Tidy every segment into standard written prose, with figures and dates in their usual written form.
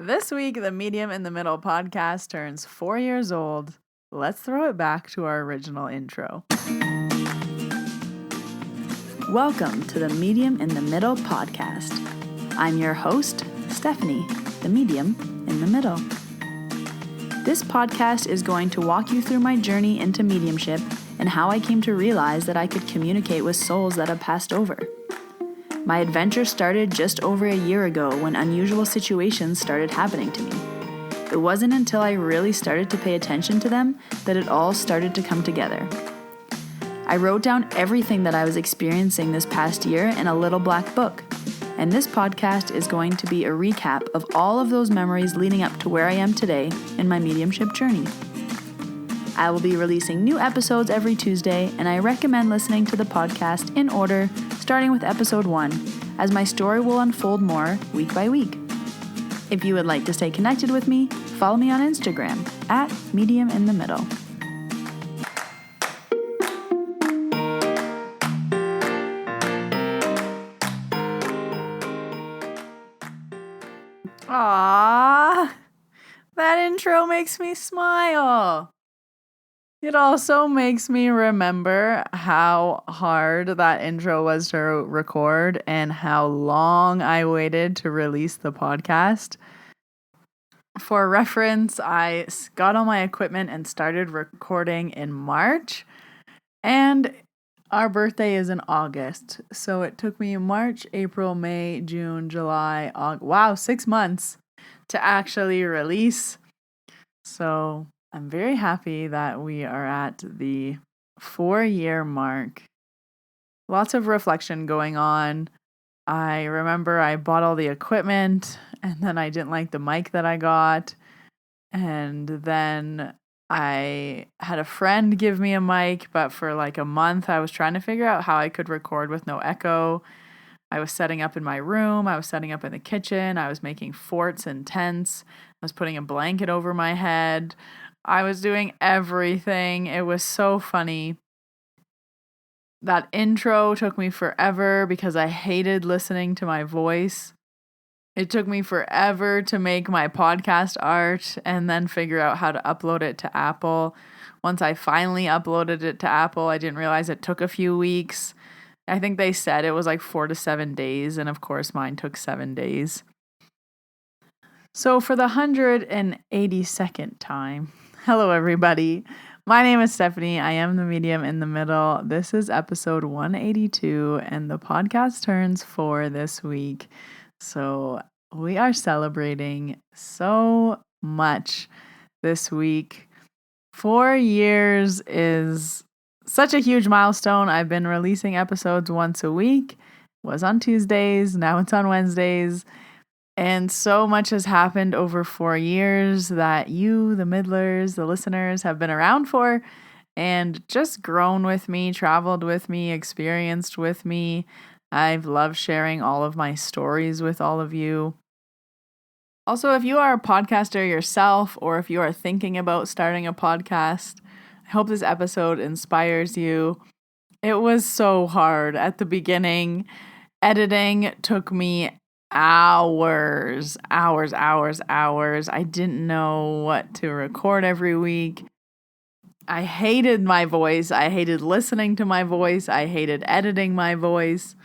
This week, the Medium in the Middle podcast turns 4 years old. Let's throw it back to our original intro. Welcome to the Medium in the Middle podcast. I'm your host, Stephanie, the Medium in the Middle. This podcast is going to walk you through my journey into mediumship and how I came to realize that I could communicate with souls that have passed over. My adventure started just over a year ago when unusual situations started happening to me. It wasn't until I really started to pay attention to them that it all started to come together. I wrote down everything that I was experiencing this past year in a little black book, and this podcast is going to be a recap of all of those memories leading up to where I am today in my mediumship journey. I will be releasing new episodes every Tuesday, and I recommend listening to the podcast in order, starting with episode 1, as my story will unfold more week by week. If you would like to stay connected with me, follow me on Instagram at Medium in the Middle. Aww, that intro makes me smile. It also makes me remember how hard that intro was to record and how long I waited to release the podcast. For reference, I got all my equipment and started recording in March, and our birthday is in August. So it took me March, April, May, June, July, August. 6 months to actually release. So I'm very happy that we are at the 4-year mark. Lots of reflection going on. I remember I bought all the equipment and then I didn't like the mic that I got. And then I had a friend give me a mic, but for like a month I was trying to figure out how I could record with no echo. I was setting up in my room. I was setting up in the kitchen. I was making forts and tents. I was putting a blanket over my head. I was doing everything. It was so funny. That intro took me forever because I hated listening to my voice. It took me forever to make my podcast art and then figure out how to upload it to Apple. Once I finally uploaded it to Apple, I didn't realize it took a few weeks. I think they said it was like 4 to 7 days, and of course mine took 7 days. So for the 182nd time, hello everybody. My name is Stephanie. I am the Medium in the Middle. This is episode 182, and the podcast turns 4 this week. So we are celebrating so much this week. 4 years is such a huge milestone. I've been releasing episodes once a week. It was on Tuesdays, now it's on Wednesdays. And so much has happened over 4 years that you, the middlers, the listeners, have been around for and just grown with me, traveled with me, experienced with me. I've loved sharing all of my stories with all of you. Also, if you are a podcaster yourself, or if you are thinking about starting a podcast, I hope this episode inspires you. It was so hard at the beginning. Editing took me hours. I didn't know what to record every week. I hated my voice. I hated listening to my voice. I hated editing my voice.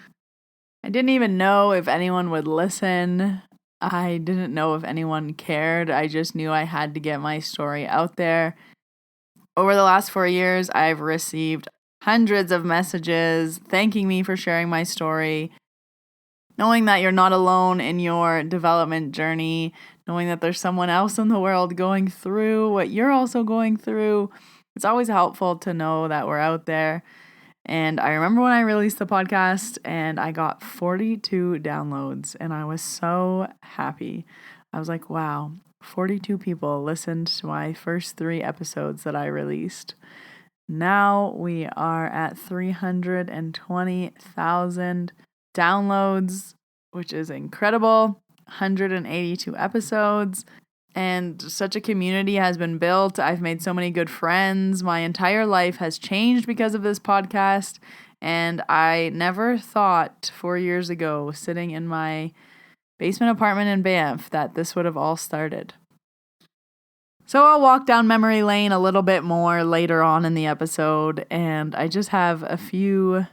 I didn't even know if anyone would listen. I didn't know if anyone cared. I just knew I had to get my story out there. Over the last 4 years, I've received hundreds of messages thanking me for sharing my story, knowing that you're not alone in your development journey, knowing that there's someone else in the world going through what you're also going through. It's always helpful to know that we're out there. And I remember when I released the podcast and I got 42 downloads and I was so happy. I was like, wow, 42 people listened to my first 3 episodes that I released. Now we are at 320,000 downloads, which is incredible. 182 episodes, and such a community has been built. I've made so many good friends. My entire life has changed because of this podcast, and I never thought 4 years ago, sitting in my basement apartment in Banff that this would have all started. So I'll walk down memory lane a little bit more later on in the episode, and I just have a few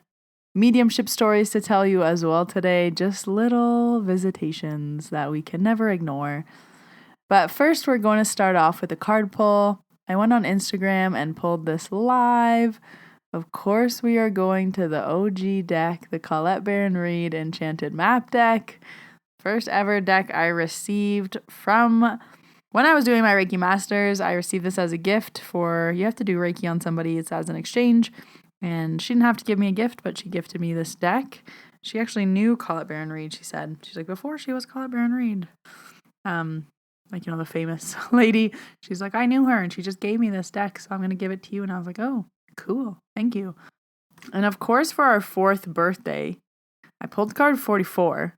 mediumship stories to tell you as well today, just little visitations that we can never ignore. But first, we're going to start off with a card pull. I went on Instagram and pulled this live. Of course, we are going to the OG deck, the Colette Baron-Reid Enchanted Map deck. First ever deck I received from when I was doing my Reiki Masters. I received this as a gift you have to do Reiki on somebody. It's as an exchange. And she didn't have to give me a gift, but she gifted me this deck. She actually knew Colette Baron-Reid, she said. She's like, before she was Colette Baron-Reid. The famous lady. She's like, I knew her and she just gave me this deck, so I'm going to give it to you. And I was like, oh, cool. Thank you. And of course, for our 4th birthday, I pulled card 44,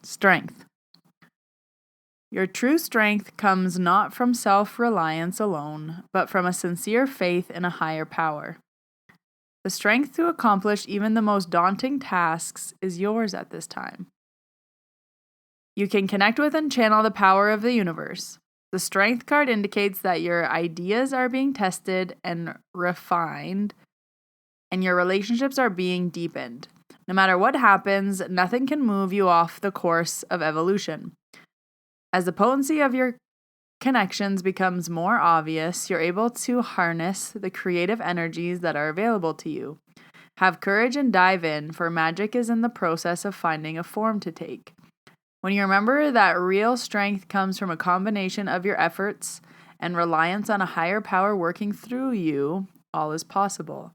Strength. Your true strength comes not from self-reliance alone, but from a sincere faith in a higher power. The strength to accomplish even the most daunting tasks is yours at this time. You can connect with and channel the power of the universe. The strength card indicates that your ideas are being tested and refined, and your relationships are being deepened. No matter what happens, nothing can move you off the course of evolution. As the potency of your connections becomes more obvious, you're able to harness the creative energies that are available to you. Have courage and dive in, for magic is in the process of finding a form to take. When you remember that real strength comes from a combination of your efforts and reliance on a higher power working through you, all is possible.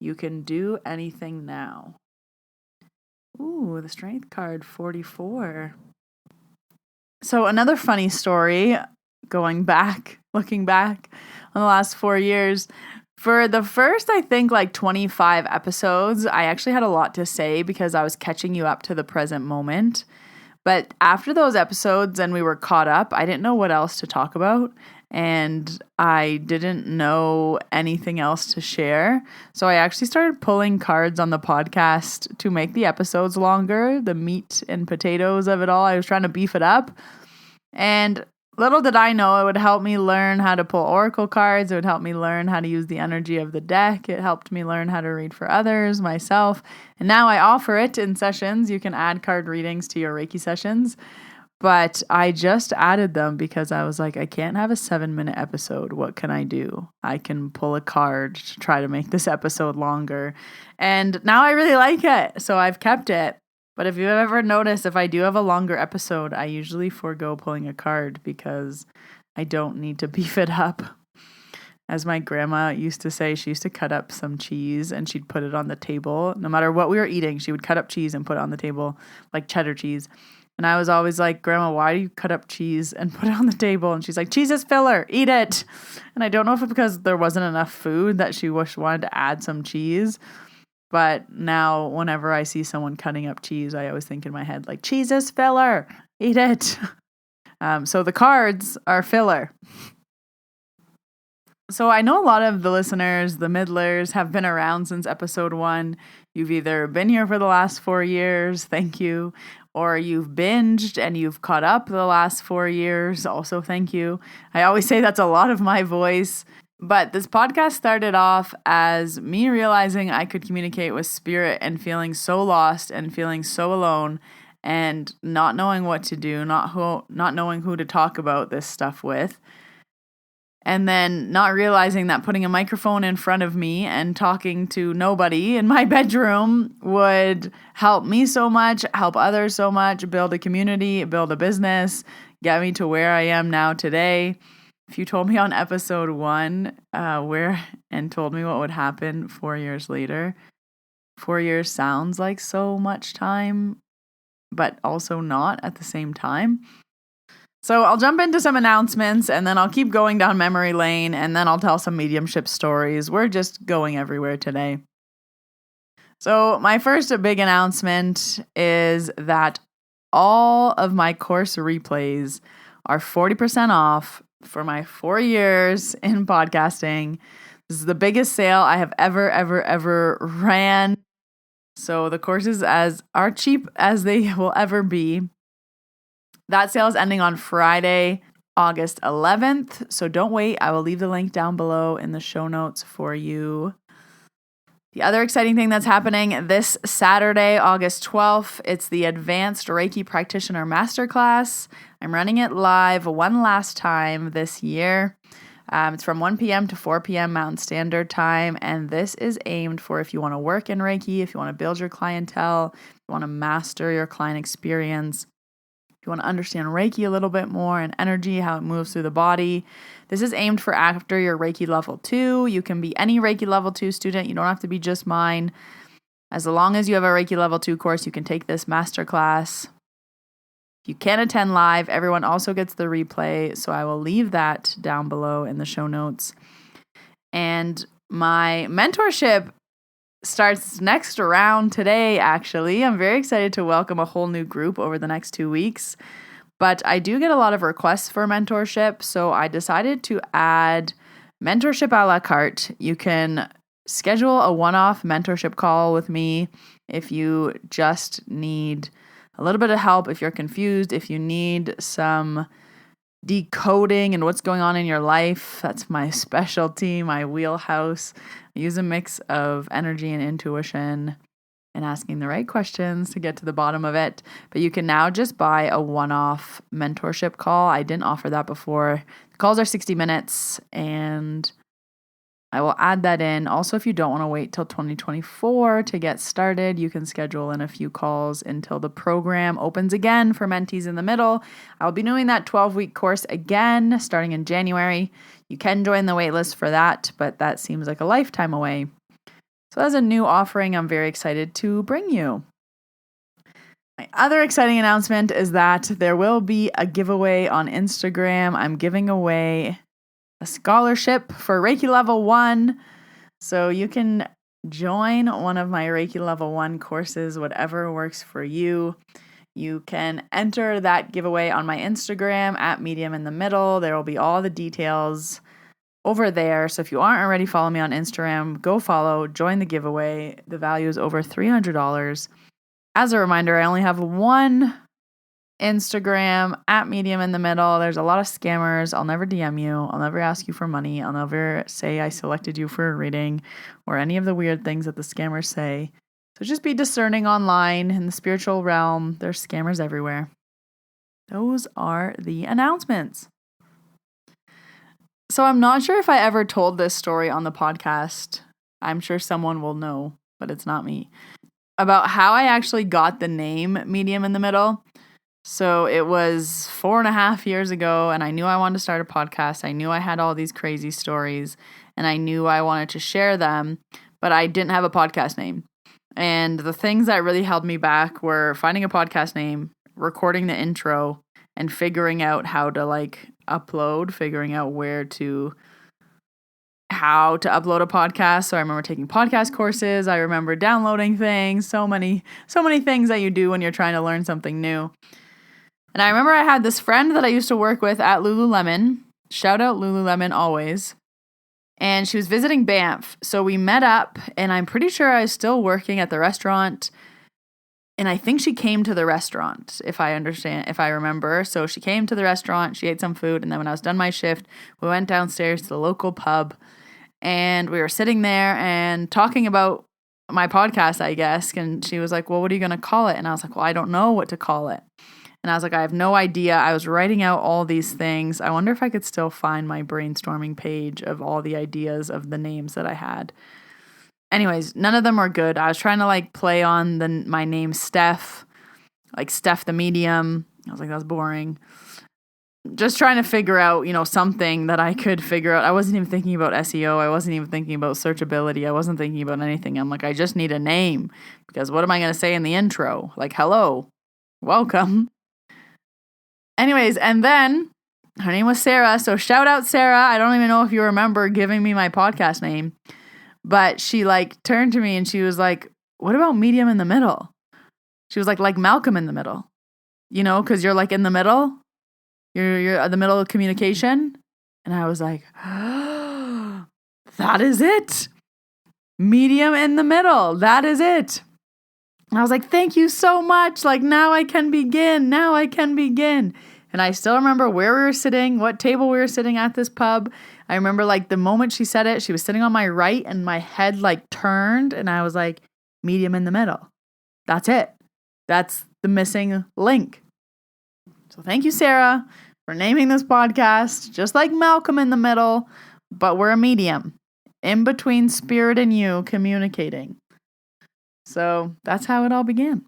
You can do anything now. Ooh, the strength card 44. So another funny story, looking back on the last 4 years. For the first, I think, 25 episodes, I actually had a lot to say because I was catching you up to the present moment. But after those episodes and we were caught up, I didn't know what else to talk about. And I didn't know anything else to share. So I actually started pulling cards on the podcast to make the episodes longer, the meat and potatoes of it all. I was trying to beef it up. And little did I know it would help me learn how to pull oracle cards. It would help me learn how to use the energy of the deck. It helped me learn how to read for others, myself. And now I offer it in sessions. You can add card readings to your Reiki sessions. But I just added them because I was like, I can't have a 7-minute episode. What can I do? I can pull a card to try to make this episode longer. And now I really like it. So I've kept it. But if you've ever noticed, if I do have a longer episode, I usually forego pulling a card because I don't need to beef it up. As my grandma used to say, she used to cut up some cheese and she'd put it on the table. No matter what we were eating, she would cut up cheese and put it on the table, like cheddar cheese. And I was always like, Grandma, why do you cut up cheese and put it on the table? And she's like, cheese is filler, eat it. And I don't know if it's because there wasn't enough food that she wanted to add some cheese. But now whenever I see someone cutting up cheese, I always think in my head, like, cheese is filler, eat it. So the cards are filler. So I know a lot of the listeners, the middlers, have been around since episode 1. You've either been here for the last 4 years, thank you, or you've binged and you've caught up the last 4 years, also thank you. I always say that's a lot of my voice. But this podcast started off as me realizing I could communicate with spirit and feeling so lost and feeling so alone and not knowing what to do, not knowing who to talk about this stuff with. And then not realizing that putting a microphone in front of me and talking to nobody in my bedroom would help me so much, help others so much, build a community, build a business, get me to where I am now today. If you told me on episode 1 and told me what would happen 4 years later, 4 years sounds like so much time, but also not at the same time. So I'll jump into some announcements and then I'll keep going down memory lane and then I'll tell some mediumship stories. We're just going everywhere today. So my first big announcement is that all of my course replays are 40% off for my 4 years in podcasting. This is the biggest sale I have ever ran. So the courses are cheap as they will ever be. That sale is ending on Friday, August 11th. So don't wait. I will leave the link down below in the show notes for you. The other exciting thing that's happening this Saturday, August 12th, it's the Advanced Reiki Practitioner Masterclass. I'm running it live one last time this year. It's from 1 p.m. to 4 p.m. Mountain Standard Time, and this is aimed for if you want to work in Reiki, if you want to build your clientele, if you want to master your client experience, if you want to understand Reiki a little bit more and energy, how it moves through the body. This is aimed for after your Reiki Level 2. You can be any Reiki Level 2 student. You don't have to be just mine. As long as you have a Reiki Level 2 course, you can take this masterclass. If you can't attend live, everyone also gets the replay, so I will leave that down below in the show notes. And my mentorship starts next round today, actually. I'm very excited to welcome a whole new group over the next 2 weeks. But I do get a lot of requests for mentorship, so I decided to add mentorship a la carte. You can schedule a one-off mentorship call with me if you just need a little bit of help, if you're confused, if you need some decoding and what's going on in your life. That's my specialty, my wheelhouse. I use a mix of energy and intuition and asking the right questions to get to the bottom of it. But you can now just buy a one-off mentorship call. I didn't offer that before. The calls are 60 minutes, and I will add that in. Also, if you don't want to wait till 2024 to get started, you can schedule in a few calls until the program opens again for mentees in the middle. I'll be doing that 12-week course again starting in January. You can join the waitlist for that, but that seems like a lifetime away. So that's a new offering I'm very excited to bring you. My other exciting announcement is that there will be a giveaway on Instagram. I'm giving away a scholarship for Reiki Level 1. So you can join one of my Reiki Level 1 courses, whatever works for you. You can enter that giveaway on my Instagram at Medium in the Middle. There will be all the details over there. So if you aren't already following me on Instagram, go follow, join the giveaway. The value is over $300. As a reminder, I only have one Instagram at Medium in the Middle. There's a lot of scammers. I'll never DM you. I'll never ask you for money. I'll never say I selected you for a reading or any of the weird things that the scammers say. So just be discerning online in the spiritual realm. There's scammers everywhere. Those are the announcements. So I'm not sure if I ever told this story on the podcast. I'm sure someone will know, but it's not me. About how I actually got the name Medium in the Middle. So it was 4.5 years ago, and I knew I wanted to start a podcast. I knew I had all these crazy stories, and I knew I wanted to share them, but I didn't have a podcast name. And the things that really held me back were finding a podcast name, recording the intro, and figuring out how to upload, figuring out how to upload a podcast. So I remember taking podcast courses. I remember downloading things, so many things that you do when you're trying to learn something new. And I remember I had this friend that I used to work with at Lululemon. Shout out Lululemon always. And she was visiting Banff. So we met up, and I'm pretty sure I was still working at the restaurant. And I think she came to the restaurant, if I remember. So she came to the restaurant, she ate some food, and then when I was done my shift, we went downstairs to the local pub, and we were sitting there and talking about my podcast, I guess. And she was like, well, what are you going to call it? And I was like, well, I don't know what to call it. And I was like, I have no idea. I was writing out all these things. I wonder if I could still find my brainstorming page of all the ideas of the names that I had. Anyways, none of them were good. I was trying to play on my name Steph, like Steph the Medium. I was like, that's boring. Just trying to figure out, something that I could figure out. I wasn't even thinking about SEO. I wasn't even thinking about searchability. I wasn't thinking about anything. I'm like, I just need a name, because what am I going to say in the intro? Like, hello, welcome. Anyways, and then her name was Sarah. So shout out Sarah. I don't even know if you remember giving me my podcast name, but she turned to me and she was like, what about Medium in the Middle? She was like Malcolm in the Middle, because you're in the middle. You're at the middle of communication. And I was like, oh, that is it. Medium in the Middle. That is it. And I was like, thank you so much. Like, now I can begin. Now I can begin. And I still remember where we were sitting, what table we were sitting at this pub. I remember like the moment she said it, she was sitting on my right and my head like turned and I was like, medium in the middle. That's it. That's the missing link. So thank you, Sarah, for naming this podcast just like Malcolm in the middle, but we're a medium in between spirit and you communicating. So that's how it all began.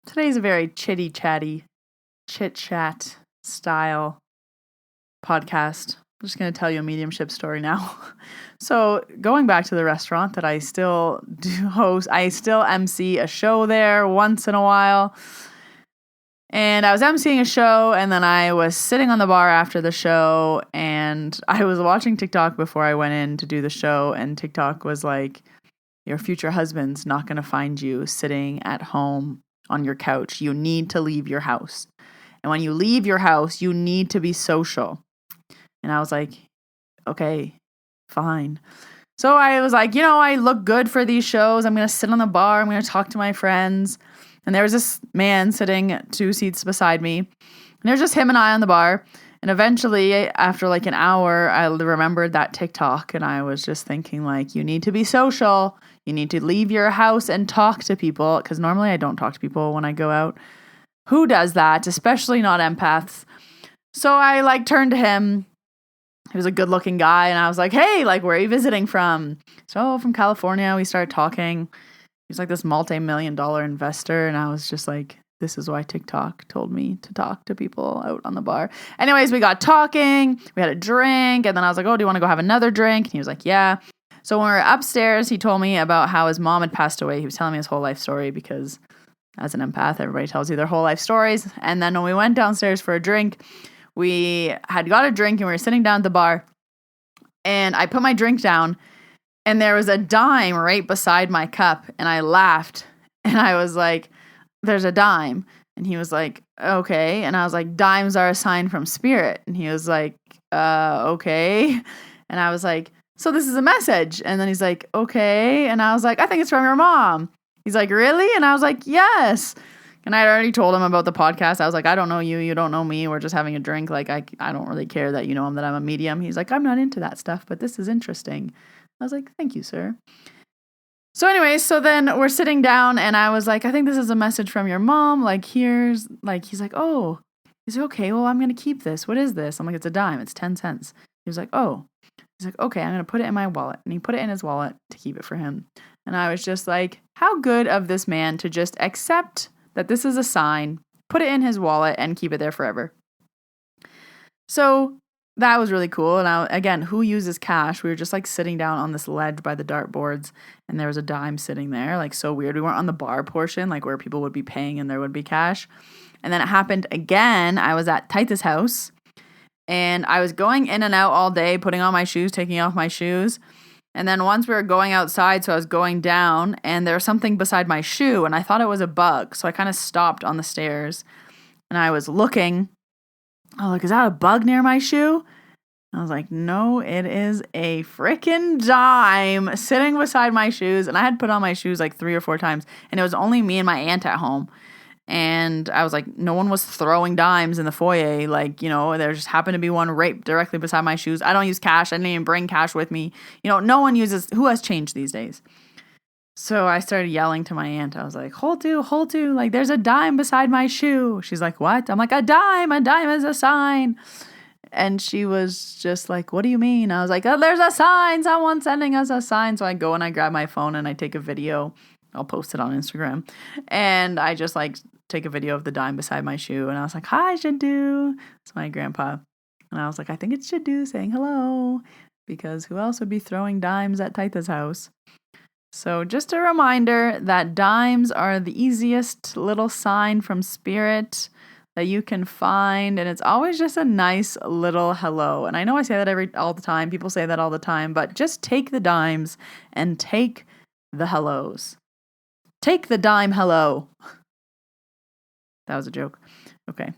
Today's a very chitty-chatty, chit-chat style podcast. I'm just going to tell you a mediumship story now. So going back to the restaurant that I still do host, I still MC a show there once in a while. And I was emceeing a show and then I was sitting on the bar after the show and I was watching TikTok before I went in to do the show, and TikTok was like, your future husband's not going to find you sitting at home on your couch. You need to leave your house. And when you leave your house, you need to be social. And I was like, okay, fine. So I was like, I look good for these shows. I'm going to sit on the bar. I'm going to talk to my friends. And there was this man sitting 2 seats beside me. And there's just him and I on the bar. And eventually, after like an hour, I remembered that TikTok. And I was just thinking like, you need to be social. You need to leave your house and talk to people. Because normally I don't talk to people when I go out. Who does that? Especially not empaths. So I like turned to him. He was a good looking guy. And I was like, hey, like, where are you visiting from? So from California. We started talking. He's like this multi-million-dollar investor. And I was just like, this is why TikTok told me to talk to people out on the bar. Anyways, we got talking. We had a drink. And then I was like, oh, do you want to go have another drink? And he was like, yeah. So when we were upstairs, he told me about how his mom had passed away. He was telling me his whole life story because as an empath, everybody tells you their whole life stories. And then when we went downstairs for a drink, we had got a drink and we were sitting down at the bar. And I put my drink down and there was a dime right beside my cup. And I laughed and I was like, there's a dime. And he was like, okay. And I was like, dimes are a sign from spirit. And he was like, okay. And I was like, so this is a message. And then he's like, okay. And I was like, I think it's from your mom. He's like, really? And I was like, yes. And I had already told him about the podcast. I was like, I don't know you. You don't know me. We're just having a drink. Like, I don't really care that you know that I'm a medium. He's like, I'm not into that stuff, but this is interesting. I was like, thank you, sir. So anyways, so then we're sitting down and I was like, I think this is a message from your mom. Like, here's, like, he's like, oh. He's like, okay, well, I'm going to keep this. What is this? I'm like, it's a dime. It's 10 cents. He was like, oh. He's like, okay, I'm going to put it in my wallet. And he put it in his wallet to keep it for him. And I was just like, how good of this man to just accept that this is a sign, put it in his wallet, and keep it there forever. So that was really cool. And again, who uses cash? We were just like sitting down on this ledge by the dartboards, and there was a dime sitting there. Like, so weird. We weren't on the bar portion, like where people would be paying and there would be cash. And then it happened again. I was at Taita's house, and I was going in and out all day, putting on my shoes, taking off my shoes. And then once we were going outside, so I was going down, and there was something beside my shoe, and I thought it was a bug. So I kind of stopped on the stairs, and I was looking. I was like, is that a bug near my shoe? I was like, no, it is a freaking dime sitting beside my shoes. And I had put on my shoes like 3 or 4 times, and it was only me and my aunt at home. And I was like, no one was throwing dimes in the foyer. Like, there just happened to be one right directly beside my shoes. I don't use cash. I didn't even bring cash with me. No one uses, who has change these days? So I started yelling to my aunt. I was like, hold to, like, there's a dime beside my shoe. She's like, what? I'm like, a dime is a sign. And she was just like, what do you mean? I was like, oh, there's a sign. Someone's sending us a sign. So I go and I grab my phone and I take a video. I'll post it on Instagram. And I just like take a video of the dime beside my shoe. And I was like, hi, Jadu. It's my grandpa. And I was like, I think it's Jadu saying hello. Because who else would be throwing dimes at Taita's house? So just a reminder that dimes are the easiest little sign from spirit that you can find. And it's always just a nice little hello. And I know I say that all the time. People say that all the time. But just take the dimes and take the hellos. Take the dime hello. That was a joke. Okay.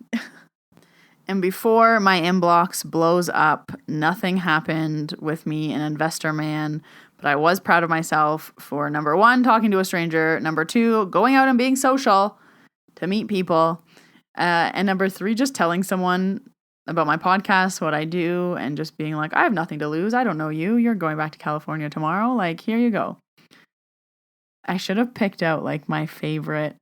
And before my inbox blows up, nothing happened with me, an investor man. But I was proud of myself for number one, talking to a stranger. Number two, going out and being social to meet people. And number three, just telling someone about my podcast, what I do, and just being like, I have nothing to lose. I don't know you. You're going back to California tomorrow. Like, here you go. I should have picked out like my favorite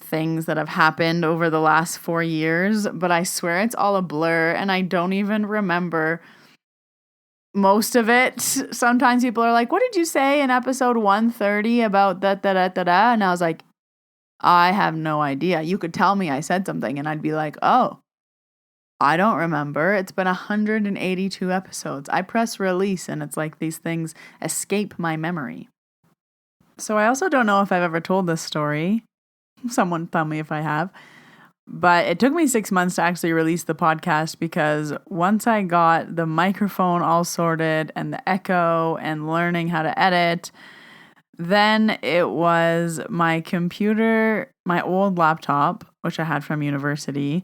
things that have happened over the last 4 years, but I swear it's all a blur and I don't even remember most of it. Sometimes people are like, what did you say in episode 130 about da-da-da-da-da? And I was like, I have no idea. You could tell me I said something and I'd be like, oh, I don't remember. It's been 182 episodes. I press release and it's like these things escape my memory. So I also don't know if I've ever told this story. Someone tell me if I have. But it took me 6 months to actually release the podcast because once I got the microphone all sorted and the echo and learning how to edit, then it was my computer, my old laptop, which I had from university,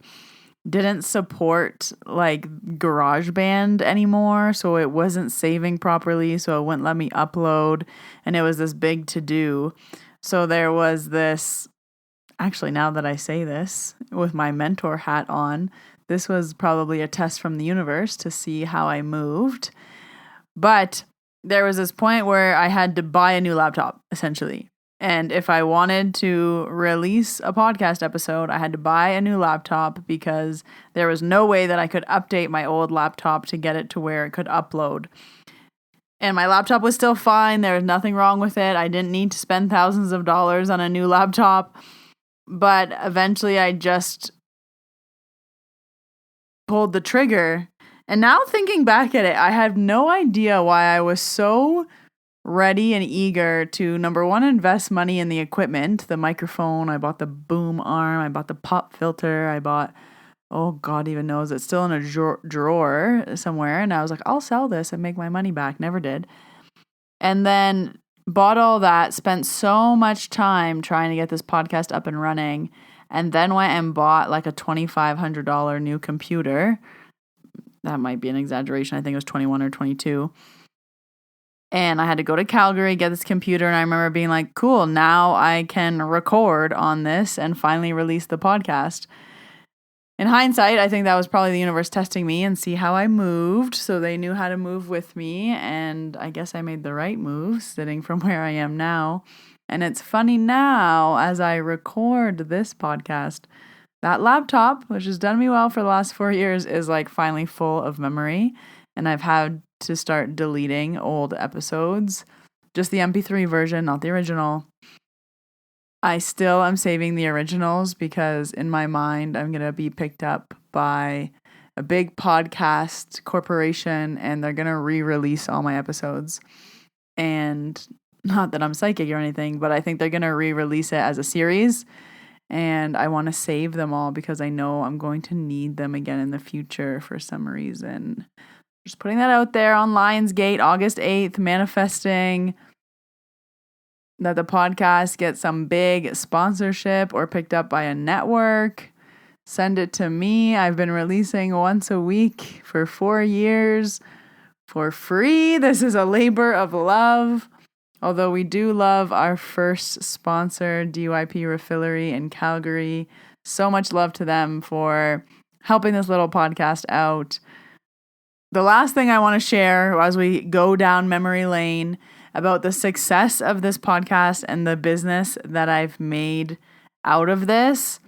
didn't support like GarageBand anymore. So it wasn't saving properly. So it wouldn't let me upload. And it was this big to-do. So there was this... Actually, now that I say this, with my mentor hat on, this was probably a test from the universe to see how I moved. But there was this point where I had to buy a new laptop, essentially. And if I wanted to release a podcast episode, I had to buy a new laptop because there was no way that I could update my old laptop to get it to where it could upload. And my laptop was still fine. There was nothing wrong with it. I didn't need to spend thousands of dollars on a new laptop. But eventually I just pulled the trigger. And now thinking back at it, I have no idea why I was so ready and eager to, number one, invest money in the equipment, the microphone. I bought the boom arm. I bought the pop filter. I bought, oh, God even knows, it's still in a drawer somewhere. And I was like, I'll sell this and make my money back. Never did. And then bought all that, spent so much time trying to get this podcast up and running, and then went and bought like a $2,500 new computer. That might be an exaggeration. I think it was 21 or 22. And I had to go to Calgary, get this computer, and I remember being like, cool, now I can record on this and finally release the podcast. In hindsight, I think that was probably the universe testing me and see how I moved, so they knew how to move with me, and I guess I made the right move sitting from where I am now. And it's funny now, as I record this podcast, that laptop, which has done me well for the last 4 years, is like finally full of memory, and I've had to start deleting old episodes, just the MP3 version, not the original. I still am saving the originals because in my mind, I'm going to be picked up by a big podcast corporation and they're going to re-release all my episodes. And not that I'm psychic or anything, but I think they're going to re-release it as a series. And I want to save them all because I know I'm going to need them again in the future for some reason. Just putting that out there on Lionsgate, August 8th, manifesting that the podcast gets some big sponsorship or picked up by a network. Send it to me. I've been releasing once a week for 4 years for free. This is a labor of love. Although we do love our first sponsor, DYP Refillery in Calgary. So much love to them for helping this little podcast out. The last thing I want to share as we go down memory lane about the success of this podcast and the business that I've made out of this,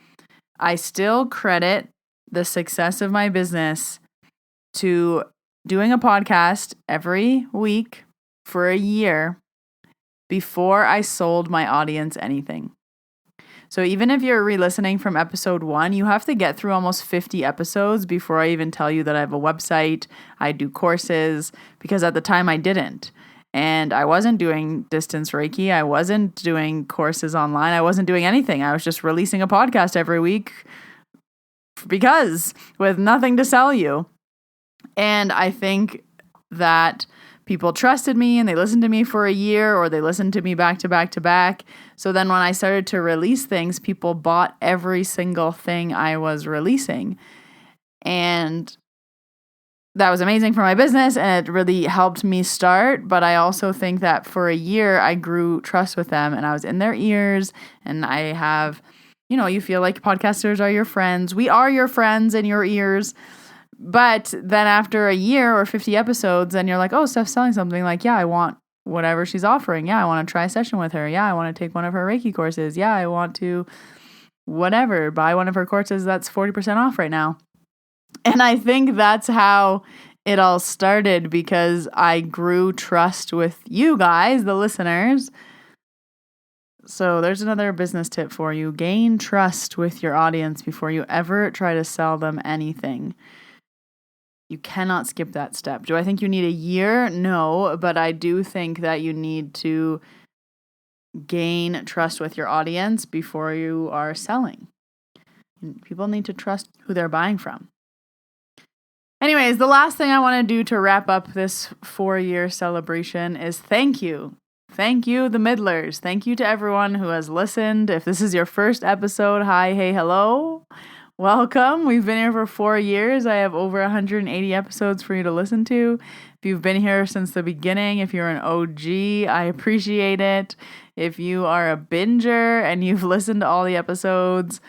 I still credit the success of my business to doing a podcast every week for a year before I sold my audience anything. So even if you're re-listening from episode 1, you have to get through almost 50 episodes before I even tell you that I have a website, I do courses, because at the time I didn't. And I wasn't doing Distance Reiki. I wasn't doing courses online. I wasn't doing anything. I was just releasing a podcast every week because with nothing to sell you. And I think that people trusted me and they listened to me for a year, or they listened to me back to back to back. So then when I started to release things, people bought every single thing I was releasing. And that was amazing for my business, and it really helped me start. But I also think that for a year, I grew trust with them, and I was in their ears. And I have, you feel like podcasters are your friends. We are your friends in your ears. But then after a year or 50 episodes, then you're like, oh, Steph's selling something. Like, yeah, I want whatever she's offering. Yeah, I want to try a session with her. Yeah, I want to take one of her Reiki courses. Yeah, I want to buy one of her courses that's 40% off right now. And I think that's how it all started, because I grew trust with you guys, the listeners. So there's another business tip for you. Gain trust with your audience before you ever try to sell them anything. You cannot skip that step. Do I think you need a year? No, but I do think that you need to gain trust with your audience before you are selling. People need to trust who they're buying from. Anyways, the last thing I want to do to wrap up this 4-year celebration is thank you. Thank you, the middlers. Thank you to everyone who has listened. If this is your first episode, hi, hey, hello. Welcome. We've been here for 4 years. I have over 180 episodes for you to listen to. If you've been here since the beginning, if you're an OG, I appreciate it. If you are a binger and you've listened to all the episodes,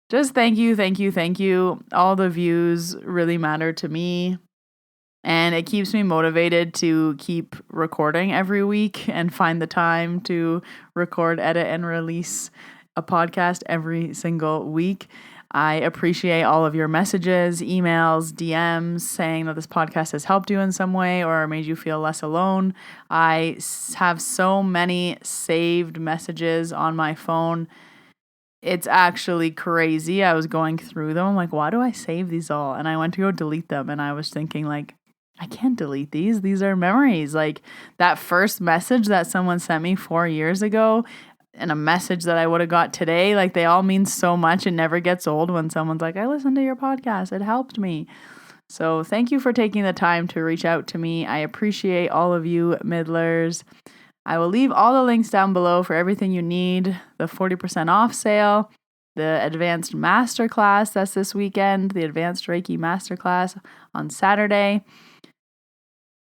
just thank you, thank you, thank you. All the views really matter to me. And it keeps me motivated to keep recording every week and find the time to record, edit, and release a podcast every single week. I appreciate all of your messages, emails, DMs saying that this podcast has helped you in some way or made you feel less alone. I have so many saved messages on my phone. It's actually crazy. I was going through them. I'm like, why do I save these all? And I went to go delete them. And I was thinking, like, I can't delete these. These are memories. Like that first message that someone sent me 4 years ago, and a message that I would have got today, like they all mean so much. It never gets old when someone's like, I listened to your podcast. It helped me. So thank you for taking the time to reach out to me. I appreciate all of you middlers. I will leave all the links down below for everything you need. The 40% off sale, the advanced masterclass that's this weekend, the advanced Reiki masterclass on Saturday.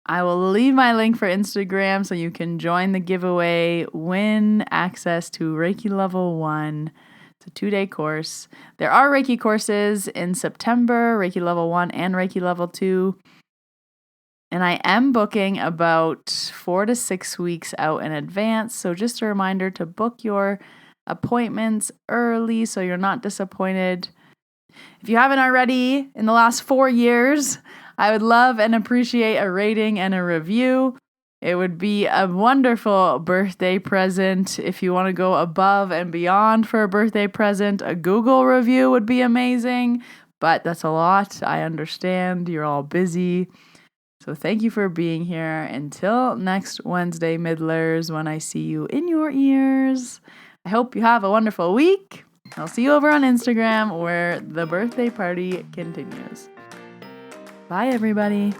I will leave my link for Instagram so you can join the giveaway, win access to Reiki Level One. It's a 2-day course. There are Reiki courses in September, Reiki Level 1 and Reiki Level 2. And I am booking about 4 to 6 weeks out in advance. So just a reminder to book your appointments early so you're not disappointed. If you haven't already, in the last 4 years, I would love and appreciate a rating and a review. It would be a wonderful birthday present. If you want to go above and beyond for a birthday present, a Google review would be amazing. But that's a lot. I understand. You're all busy. So thank you for being here. Until next Wednesday, middlers, when I see you in your ears. I hope you have a wonderful week. I'll see you over on Instagram where the birthday party continues. Bye, everybody.